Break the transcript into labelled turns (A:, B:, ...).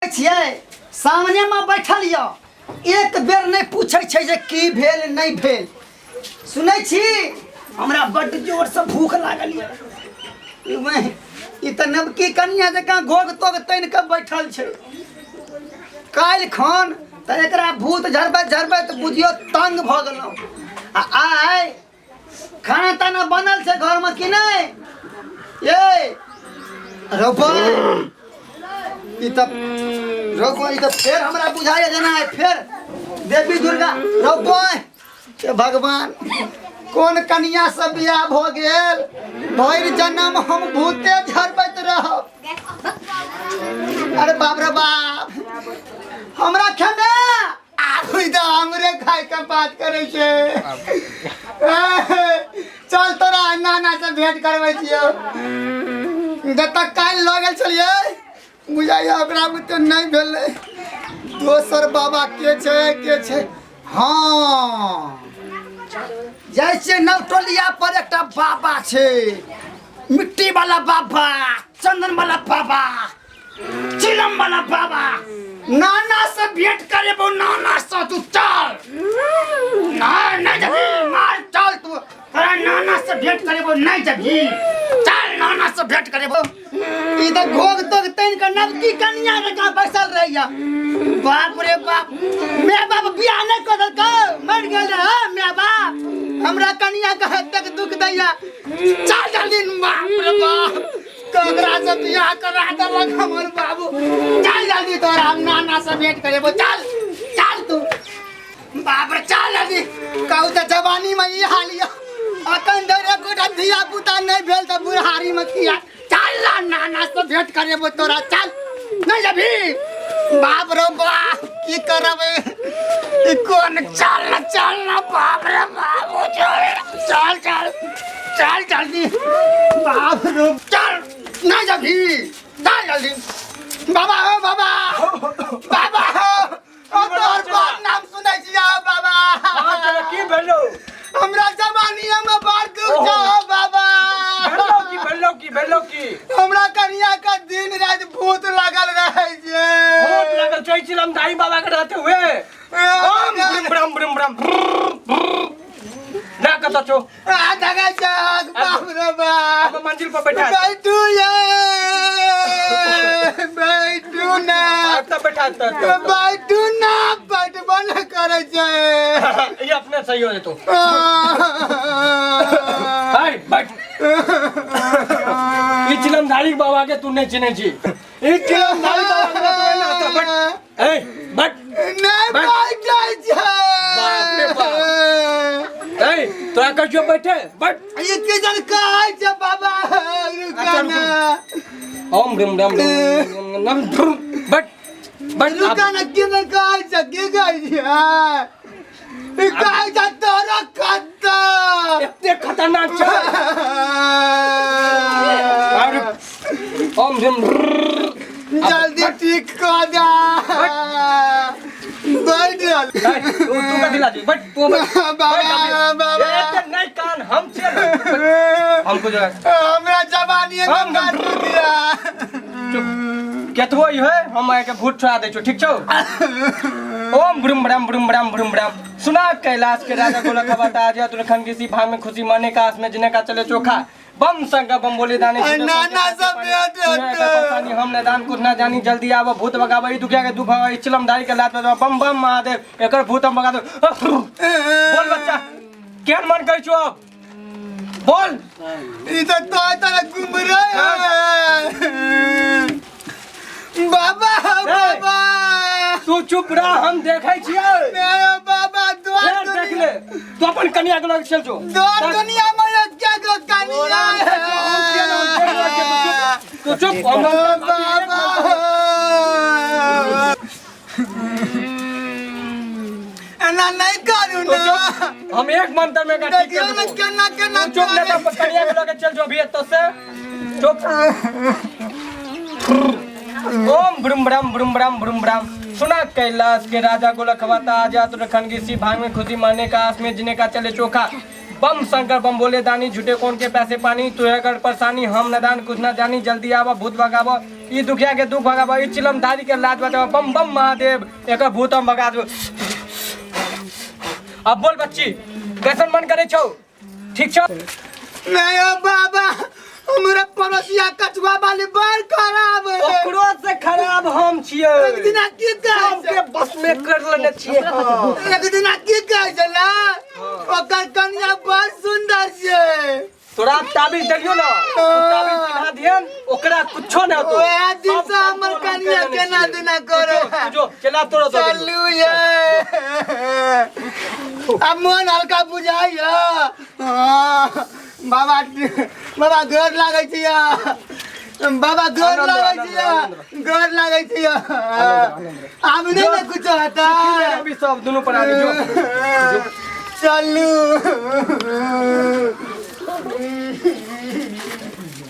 A: छियै सामने में बैठल य एक बेर नहीं पूछे छै जे की भेल नहीं भेल। सुनै छी हमरा बड्ड जोर से भूख लागल य। ई त नवकी कन्या जकाँ घोग तोग तैन के बैठल छै। काल्हि खन त एकरा भूत झरबैत झरबैत बुझियो तंग भ गेलहुँ। आ आइ खाना ताना बनल छै घर में कि नहीं? ये रोको ई त फेर हमरा बुझाइए जेना फेर देवी दुर्गा रोको हे भगवान कौन कन्या से बियाह भ गेल। भर जन्म हम भूते झरबैत रहब। अरे बाप रे बाप हमरा खेने हमरे खाए के बात करे छे। चल तोरा नाना से भेंट करबै छियो। जब तक काल लऽ गेल छलिए बुझाइए ओकरा बुते नहीं भेलै। दोसर बाबा के छे हाँ जाइ छियै नवटोलिया पर एकटा बाबा छे। मिट्टी वाला बाबा, चंदन वाला बाबा, चिलम वाला बाबा। नाना से भेंट करेबो। नाना से तू चल नहीं जबी मार चल तू। तोरा नाना से भेंट करेबो नहीं जबी चल नाना से भेंट करेबो। ई त घोग तोग तैन के नवकी कन्या जकाँ बैसल रहिया। बाप रे बाप मैं बाप बियाह नहीं कर देलक मर गेल रे मैं बाप। हमरा कन्या के हत्या के दुख दैया। चल जल्दी बाप रे बाप ककरा से बियाह करा देलक हमर बाबू। चल जल्दी तोरा नाना से भेंट करेबो। चल चल तू बाप रे चल जल्दी। कहू त जवानी में ई हाल य अखन धरि एकोटा धिया पुता नहीं भेल त बुढ़ारी में किया। चल नाना से भेंट करेबो तोरा। चल नहीं जबी बाप रे बाप की करबे ई कोन चल ना बाप रे बाप चल चल चल चल जल्दी बाप रे चल नहीं जबी चल जल्दी। बाबा हो बाबा बाबा हो तोर बात नाम सुनै छिया बाबा।
B: हां चलो की भेलो
A: हमरा जवानी में बड़ दुख छ बाबा।
B: भेलो की
A: हमरा कन्या का दिन रात भूत लागल रहे छे।
B: भूत लागल छै चिलम दाई बाबा के रहते हुए। ओम ब्रह्म ब्रह्म ब्रह्म ना कत छो
A: आ जगह जग बाप रे बाप।
B: अब मंजिल पर बैठा
A: बैठू ये बैठू ना
B: बैठा
A: बैठू ना बैठबो न करे छे।
B: ये अपने सही हो जेतो। हाय बैठ ई चिलमधारी बाबा के तू नहीं चिन्हे छी। ई चिलमधारी बाबा के तू ना तो बैठ ए बैठ
A: नहीं बैठै छे
B: बाप रे बाप। ए तोरा कहियो बैठे बैठ
A: ये के जन कहै छे बाबा रुकाना।
B: ओम ब्रह्म ब्रह्म नम बैठ बैठ
A: रुकाना के जन कहै छे के कहै छे। ई कहै छे तोरा खत्ता
B: एते खतरनाक छै। ओम ब्रह्म
A: जल्दी ठीक कर दे। बैठ
B: तू का दिला जी बैठ तू
A: बाबा
B: एते नहीं कान हम छे हमको जो
A: हमरा जवानी में मार दिया।
B: चुप केतबो ई है हम आके भूत छोड़ा दे छो ठीक छौ। ओम ब्रह्म ब्रह्म ब्रह्म ब्रह्म ब्रह्म ब्रह्म सुना कैलाश के राजा गोलक बता आज तुरखन किसी भाग में खुशी माने का आस में जिने का चले चोखा। बम शंकर बम बोले दानी
A: नाना सब भेंट
B: हम न दान कुछ ना जानी जल्दी आव भूत भगावे दुखिया के दुख भगावे चिलमधारी के लात बजाव बम बम महादेव एकर भूत हम भगा दो। बोल बच्चा केन मन करै छो अब बोल।
A: ई त तोरा घूम रहे बाबा बाबा।
B: तू चुप रह हम देखै छियै
A: बाबा द्वार
B: देख ले तू अपन कन्या के लग चल जो
A: द्वार दुनिया में क्या गो कन्या
B: तू चुप
A: बाबा। ना नहीं करू ना
B: हम एक मंत्र में का ठीक कर दूं।
A: केना केना
B: चुप ले तो कन्या के लग चल जो अभी तो से चुप। ओम ब्रह्म ब्रह्म ब्रह्म ब्रह्म ब्रह्म ब्रह्म सुना कैलाश के राजा गोलक बता आज तुरखन किसी भाग में खुशी माने का आस में जिने का चले चोखा। बम शंकर बम बोले दानी झूठे कौन के पैसे पानी तू है कर परेशानी हम न दान कुछ न जानी जल्दी आवा भूत भगावा ई दुखिया के दुख भगाबो ई चिलम धारी के लाज बताओ बम बम महादेव एक भूतम भगा दो। अब बोल बच्ची कैसन मन करे छौ ठीक छौ?
A: नहीं ओ बाबा हमरा पड़ोसिया कछुआ वाली बड़ खराब है।
B: ओकरो से खराब हम छियै।
A: एक दिन की कहे
B: के बस में कर लेने छियै।
A: एक दिन की कहे छला ओकर कन्या बड़ सुंदर छै।
B: तोरा ताबीज देलियो ना ताबीज पिन्हा दियन ओकरा कुछो न होतो।
A: ओए दिन से हमर कन्या केना दिना करो
B: जो चला तोरो दो
A: चलू ये अब मन हल्का बुझाइया। बाबा बाबा गोर लागै छिया बाबा गोर लागै छिया गोर लागै छिया। आब नहीं कुछ होता
B: अभी सब दोनों पर आगे जो
A: चलू